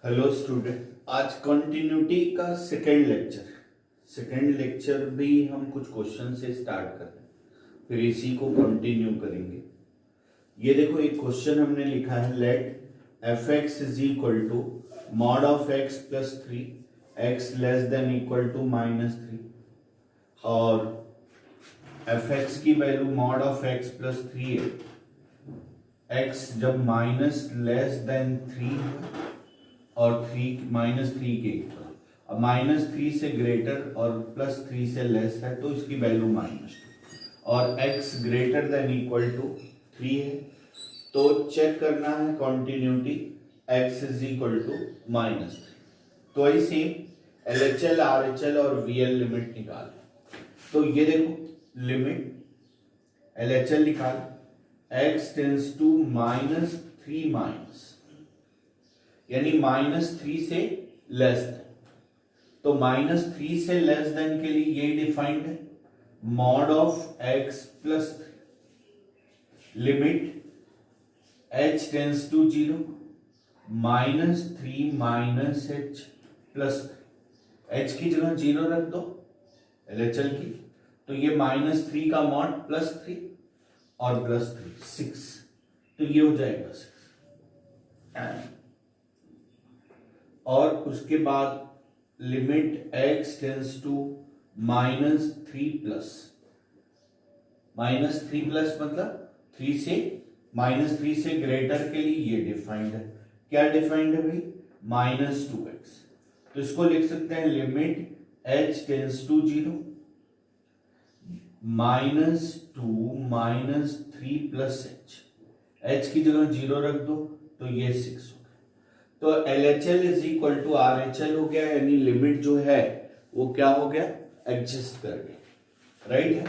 Hello student, आज continuity का second lecture भी हम कुछ क्वेश्चन से स्टार्ट कर रहे हैं, फिर इसी को कंटिन्यू करेंगे। ये देखो, एक क्वेश्चन हमने लिखा है, let f x is equal to mod of x plus 3 x less than equal to -3 और एफ एक्स की value mod of x plus 3 है। एक्स जब माइनस लेस देन 3 है और -3 के इक्वल, अब -3 से ग्रेटर और +3 से लेस है तो इसकी वैल्यू -2 और x greater than equal to 3 है तो चेक करना है continuity x is equal to -3। तो ऐसे LHL RHL और VL लिमिट निकाल। तो ये देखो, लिमिट LHL निकाल, x टेंस टू -3 माइनस यानी -3 से लेस देन, तो -3 से लेस देन के लिए ये डिफाइंड है, mod of x plus 3 limit h tends to 0 -3 minus h plus 3, h की जगह 0 रख दो LHL की, तो ये -3 का मॉड +3 और +3 6, तो ये हो जाएगा 6। और उसके बाद limit x tends to -3 plus मतलब 3 से -3 से ग्रेटर के लिए ये डिफाइंड है। क्या डिफाइंड है भाई? -2x। तो इसको लिख सकते हैं limit h tends to 0 -2 -3 plus h की जगह 0 रख दो तो ये 6। तो LHL is equal to RHL हो गया, यानी लिमिट जो है वो क्या हो गया? एडजस्ट कर गई, राइट है।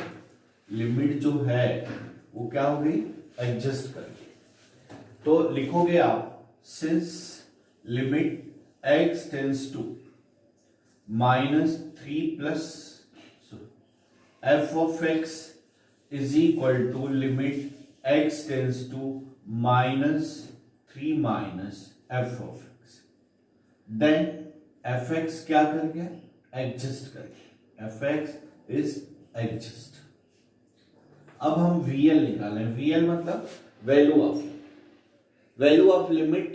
लिमिट जो है वो क्या हो गई? एडजस्ट कर गई। तो लिखोगे आप, since limit x tends to -3 plus f of x is equal to limit x tends to -3 minus f of x, then fx क्या कर गया? एडजस्ट कर गया, fx इज एडजस्ट। अब हम VL निकालें। VL मतलब वैल्यू ऑफ लिमिट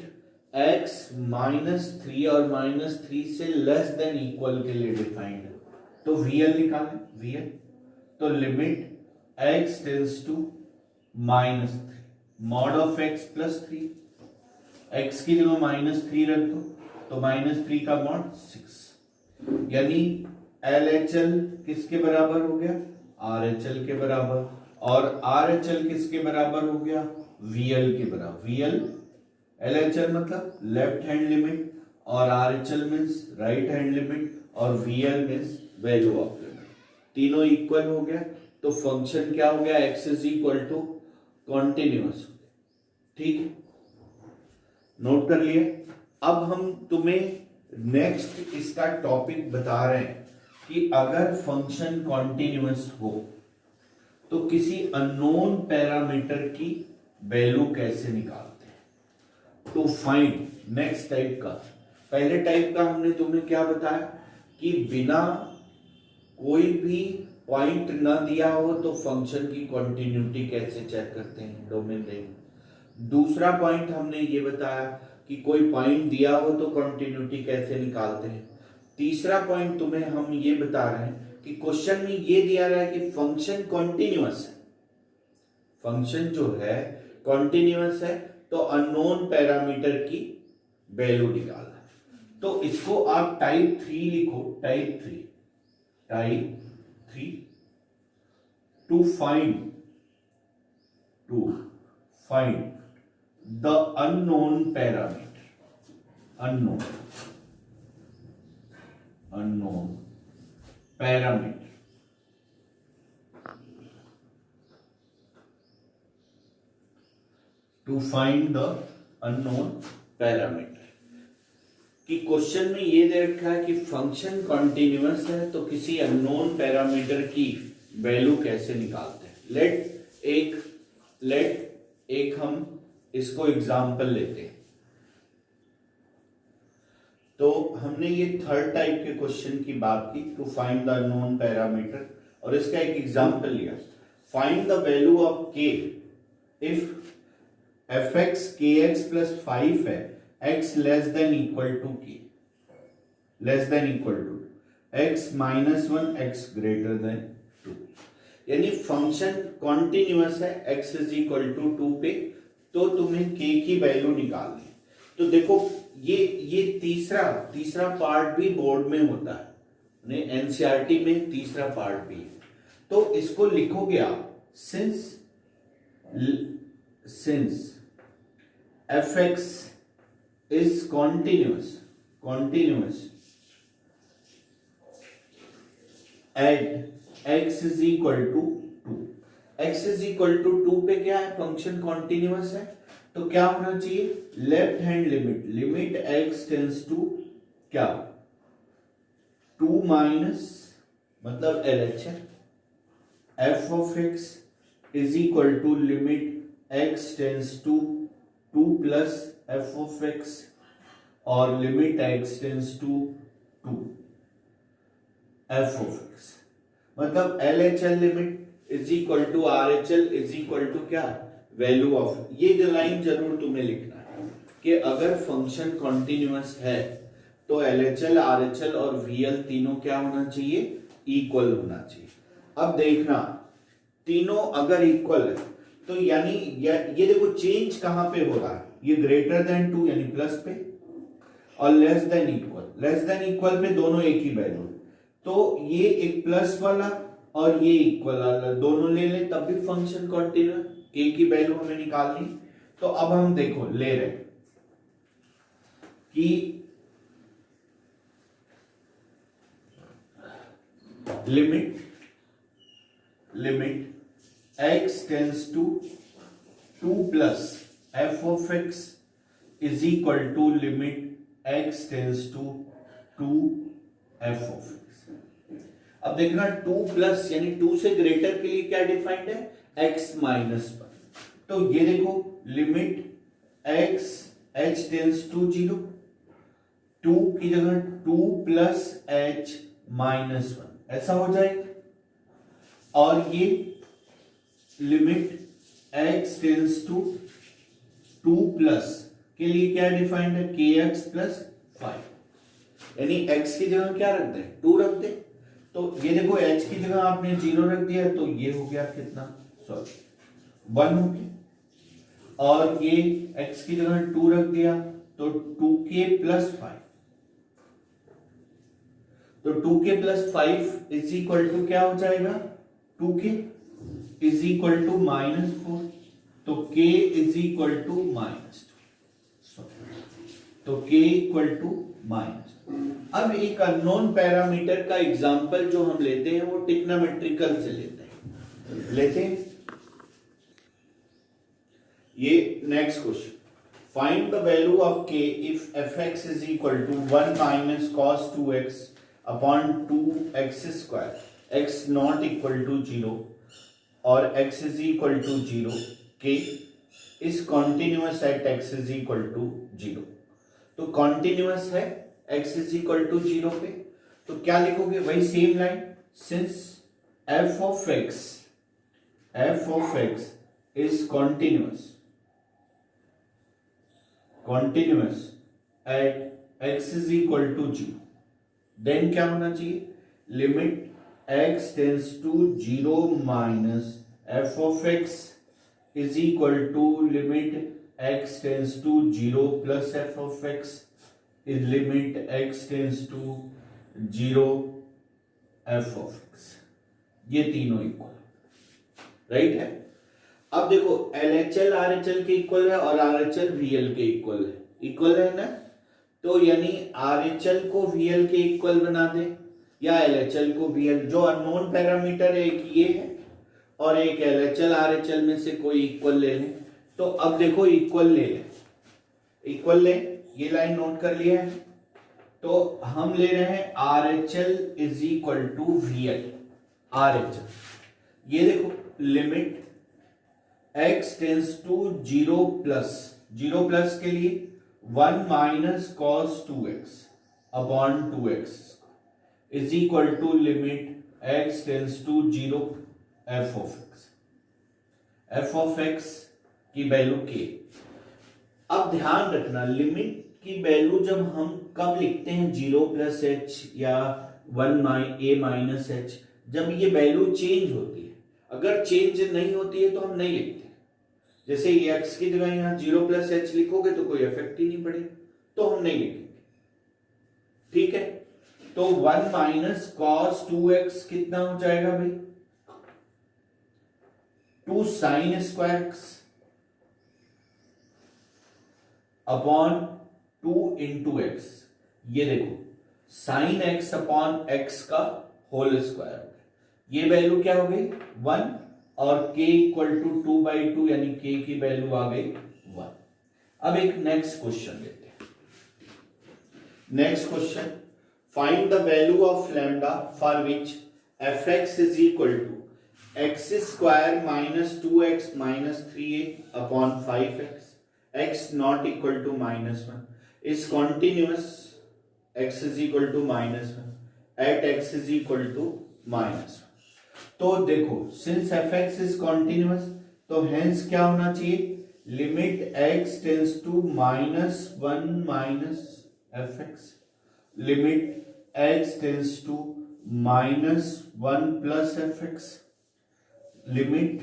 x -3 और -3 से लेस देन इक्वल के लिए डिफाइंड है, तो VL निकालें। VL तो limit x tends to -3 mod of x plus 3, x की जगह -3 रख दो तो -3 का मॉड 6, यानी LHL किसके बराबर हो गया? RHL के बराबर, और RHL किसके बराबर हो गया? VL के बराबर। VL LHL मतलब लेफ्ट हैंड लिमिट और RHL means right hand limit और VL means value of limit, तीनों इक्वल हो गया। तो फंक्शन क्या हो गया? x is equal to continuous. ठीक है, नोट कर लिए। अब हम तुम्हें नेक्स्ट इसका टॉपिक बता रहे हैं कि अगर फंक्शन कॉन्टिन्यूअस हो तो किसी अननोन पैरामीटर की वैल्यू कैसे निकालते हैं। तो फाइंड नेक्स्ट टाइप का। पहले टाइप का हमने तुम्हें क्या बताया कि बिना कोई भी पॉइंट ना दिया हो तो फंक्शन की कॉन्टिन्यूटी कैसे चेक करते हैं, डोमेन देंगे। दूसरा पॉइंट हमने ये बताया कि कोई पॉइंट दिया हो तो कंटिन्यूटी कैसे निकालते हैं। तीसरा पॉइंट तुम्हें हम ये बता रहे हैं कि क्वेश्चन में ये दिया रहा है कि फंक्शन कॉन्टिन्यूअस है, फंक्शन जो है कॉन्टिन्यूअस है तो अननोन पैरामीटर की वैल्यू निकालना है। तो इसको आप टाइप 3 लिखो, type 3 to find the unknown parameter, unknown parameter, to find the unknown parameter। कि क्वेश्चन में ये दे रखा है कि फंक्शन कॉन्टिन्यूअस है तो किसी अननोन पैरामीटर की वैल्यू कैसे निकालते हैं। लेट एक हम इसको एग्जाम्पल लेते हैं। तो हमने ये थर्ड टाइप के क्वेश्चन की बात की, to find the unknown parameter, और इसका एक एग्जांपल लिया, find the value of k if f x k x plus 5 है, x less than equal to k, less than equal to x minus 1 x greater than 2, यानी function continuous है x is equal to 2 पे, तो तुम्हें k की value निकालनी। तो देखो ये तीसरा पार्ट भी बोर्ड में होता है, एनसीईआरटी में तीसरा पार्ट भी है। तो इसको लिखोगे आप, since f x is continuous at x is equal to 2, x is equal to 2 पे क्या है, फंक्शन कॉन्टिन्यूअस है, तो क्या होना चाहिए, left hand limit x tends to क्या, 2 माइनस मतलब LHS, f of x is equal to limit x tends to 2 plus f of x, और limit x tends to 2 f of x, मतलब LHL limit is equal to RHL is equal to क्या, value of. ये जो line जरूर तुम्हें लिखना है कि अगर फंक्शन कॉन्टिन्यूअस है तो LHL, RHL और VL तीनों क्या होना चाहिए, इक्वल होना चाहिए। अब देखना तीनों अगर इक्वल है तो यानी ये देखो चेंज कहां पे हो रहा है, ये ग्रेटर देन 2 यानी प्लस पे, और लेस देन इक्वल पे दोनों एक ही वैल्यू, तो ये एक प्लस वाला और ये इक्वल वाला दोनों ले ले तब भी फंक्शन कॉन्टिन्यूअस, k की वैल्यू हमें निकालनी। तो अब हम देखो ले रहे कि limit x tends to 2 plus f of x is equal to limit x tends to 2 f of x। अब देखना 2 प्लस यानी 2 से ग्रेटर के लिए क्या डिफाइंड है, x माइनस 1, तो ये देखो limit x h tends to 0, 2 की जगह 2 प्लस h माइनस 1 ऐसा हो जाएगा, और ये limit x tends to 2 plus के लिए क्या डिफाइंड है, kx प्लस 5, यानी x की जगह क्या रख दे, 2 रख दे, तो ये देखो h की जगह आपने 0 रख दिया, तो ये हो गया कितना, 1 हो गया, और ये x की जगह 2 रख दिया तो 2k प्लस 5, तो 2k plus 5 is equal to क्या हो जाएगा, 2k इज इक्वल टू -4, तो k इज इक्वल टू -2, तो k इक्वल टू -2। अब एक अननोन पैरामीटर का एग्जांपल जो हम लेते हैं वो ट्रिग्नोमेट्रिकल से लेते हैं। ये next question, find the value of k if fx is equal to 1 minus cos 2x upon 2x square, x not equal to 0 और x is equal to 0, k is continuous at x is equal to 0। तो continuous है x is equal to 0 पे, तो क्या लिखोगे, वही same line, since f of x is continuous at x is equal to 0, then क्या होना चाहिए, limit x tends to 0 minus f of x is equal to limit x tends to 0 plus f of x is limit x tends to 0 f of x, ये तीनों equal right है। अब देखो LHL RHL के equal है और RHL VL के equal है ना, तो यानी RHL को VL के इक्वल बना दे या LHL को VL, जो अननोन पैरामीटर है एक ये है और एक LHL RHL में से कोई इक्वल ले लें। तो अब देखो इक्वल ले, ये लाइन नोट कर लिया है, तो हम ले रहे हैं RHL is equal to VL, RHL, ये देखो limit x tends to 0 plus के लिए 1 minus cos 2x upon 2x is equal to limit x tends to 0 f of x की वैल्यू k। अब ध्यान रखना लिमिट की वैल्यू जब हम कब लिखते हैं 0 प्लस एच या 1 माइनस एच, जब ये वैल्यू चेंज होती है। अगर चेंज नहीं होती है तो हम नहीं लिखते। जैसे ये x की जगह यहाँ 0 प्लस एच लिखोगे तो कोई इफेक्ट ही नहीं पड़ेगा, तो हम नहीं लिखेंगे। ठीक है, तो 1 माइनस कॉस 2x कितना हो जाएगा भाई? 2 sine square x upon 2 into x. ये देखो साइन एक्स अपॉन एक्स का होल स्क्वायर, ये वैल्यू क्या हो गई 1 और k इक्वल टू 2/2 यानी k की वैल्यू आ गई 1। अब एक नेक्स्ट क्वेश्चन लेते हैं। Next question, find the value of lambda for which fx is equal to x square minus 2x minus 3a upon 5x x not equal to -1 is continuous x is equal to -1 at x is equal to -1। तो देखो since fx is continuous तो hence क्या होना चाहिए, limit x tends to -1 minus fx, limit x tends to -1 plus fx, limit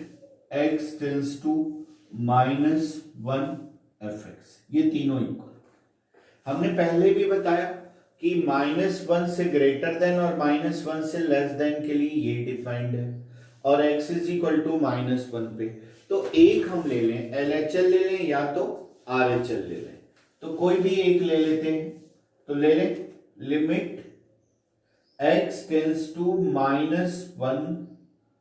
x tends to -1 fx। ये तीनों equal. हमने पहले भी बताया कि -1 से ग्रेटर देन और -1 से लेस देन के लिए ये डिफाइंड है, और x इज इक्वल टू -1 पे तो एक हम ले लें, LHL ले लें या तो RHL ले लें। तो कोई भी एक ले लेते हैं, तो ले लें limit x tends to -1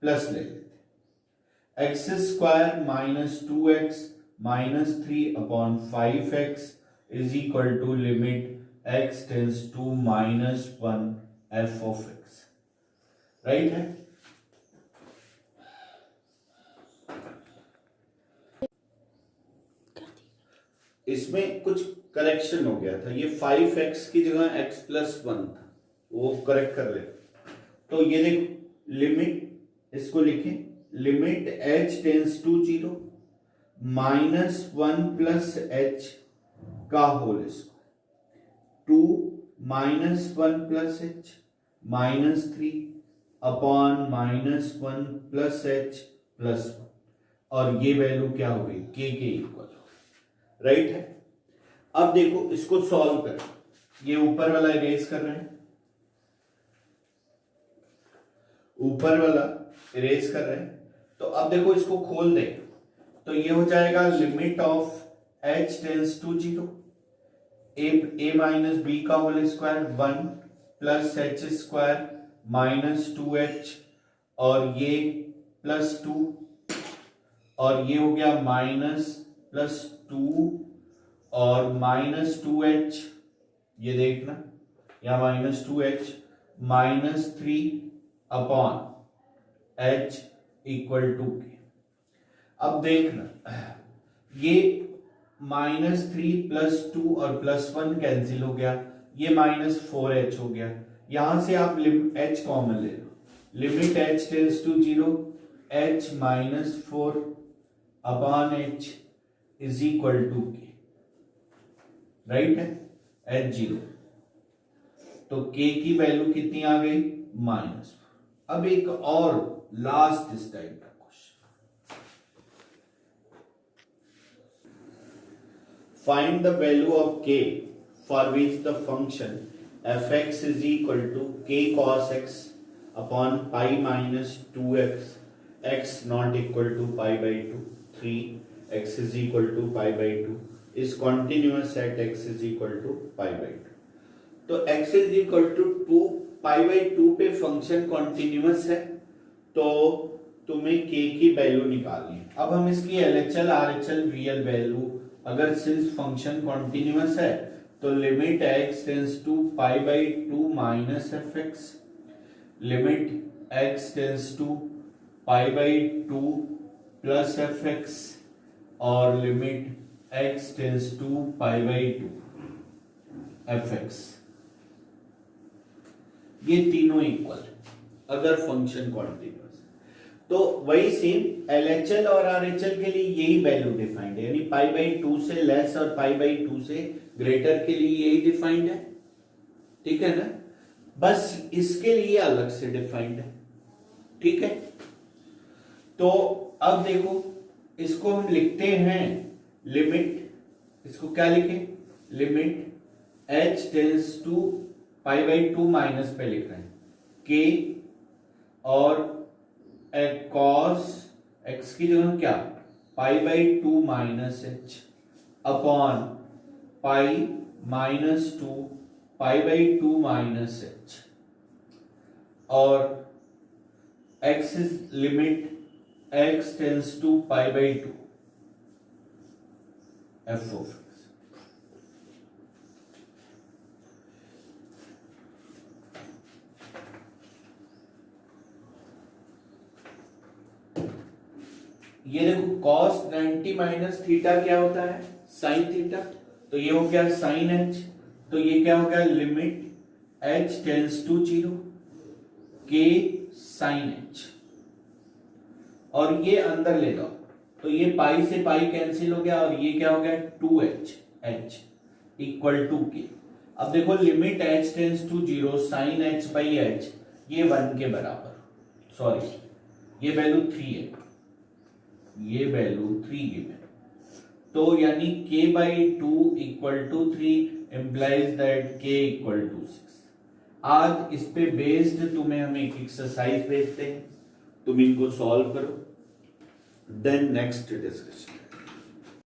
plus ले लेते x square minus 2x minus 3 upon 5x is equal to limit x tends to -1 f of x। Right है? इसमें कुछ करेक्शन हो गया था, ये 5x की जगह x प्लस 1 था, वो करेक्ट कर ले। तो ये देखो लिमिट, इसको लिखें limit h tends to 0 -1 plus h का whole square 2 -1 plus h -3 upon -1 plus h plus 1, और ये वैल्यू क्या हो गई k के इक्वल। राइट है? अब देखो इसको सॉल्व करें, ये ऊपर वाला इरेज कर रहे हैं, ऊपर वाला इरेज कर रहे हैं। तो अब देखो इसको खोल दें तो ये हो जाएगा limit of h tends to 0 a minus b का whole square 1 plus h square minus 2h और ये प्लस 2 और ये हो गया माइनस प्लस 2 और माइनस 2h, ये देखना या minus 2h minus 3 upon h equal to k. अब देखना ये -3 प्लस 2 और प्लस 1 कैंसिल हो गया, ये -4h हो गया। यहां से आप h कॉमन ले लो, limit h tends to 0 h -4 upon h is equal to k. Right है? h0 तो k की वैल्यू कितनी आ गई -4। अब एक और लास्ट इस टाइप का question, find the value of k for which the function fx is equal to k cos x upon pi minus 2x x not equal to π/2 3x is equal to π/2 is continuous at x is equal to π/2। तो x is equal to 2 π/2 पे function continuous है, तो तुम्हें k की value निकालनी है। अब हम इसकी LHL RHL VL वैल्यू, अगर सिंस फंक्शन कॉन्टिन्यूअस है तो limit x tends to π/2 minus fx, limit x tends to π/2 plus fx और limit x tends to π/2 fx ये तीनों इक्वल अगर फंक्शन कॉन्टिन्यूअस। तो वही सेम LHL और RHL के लिए यही वैल्यू डिफाइंड है, यानी π/2 से लेस और π/2 से ग्रेटर के लिए यही डिफाइंड है, ठीक है ना। बस इसके लिए अलग से डिफाइंड है, ठीक है। तो अब देखो इसको हम लिखते हैं लिमिट, इसको क्या लिखें, limit h tends to π/2 minus पे लिख रहे हैं k और cos x की जगह क्या π/2 minus h upon π-2 π/2 minus h और x is limit x tends to π/2 f of x। ये देखो cos 90 माइनस थीटा क्या होता है, साइन थीटा, तो ये हो गया साइन h, तो ये क्या हो गया limit h tends to 0 k sine h, और ये अंदर ले जाओ तो ये पाई से पाई कैंसिल हो गया और ये क्या हो गया 2h h equal to k। अब देखो limit h tends to 0 sine h by h ये 1 के बराबर, सॉरी ये वैल्यू 3 है, ये वैल्यू 3 गिवन, तो यानी k/2 equal to 3 implies that k equal to 6। आज इस पे बेस्ड तुम्हें हम एक एक्सरसाइज भेजते हैं, तुम इनको सॉल्व करो, देन नेक्स्ट डिस्कशन।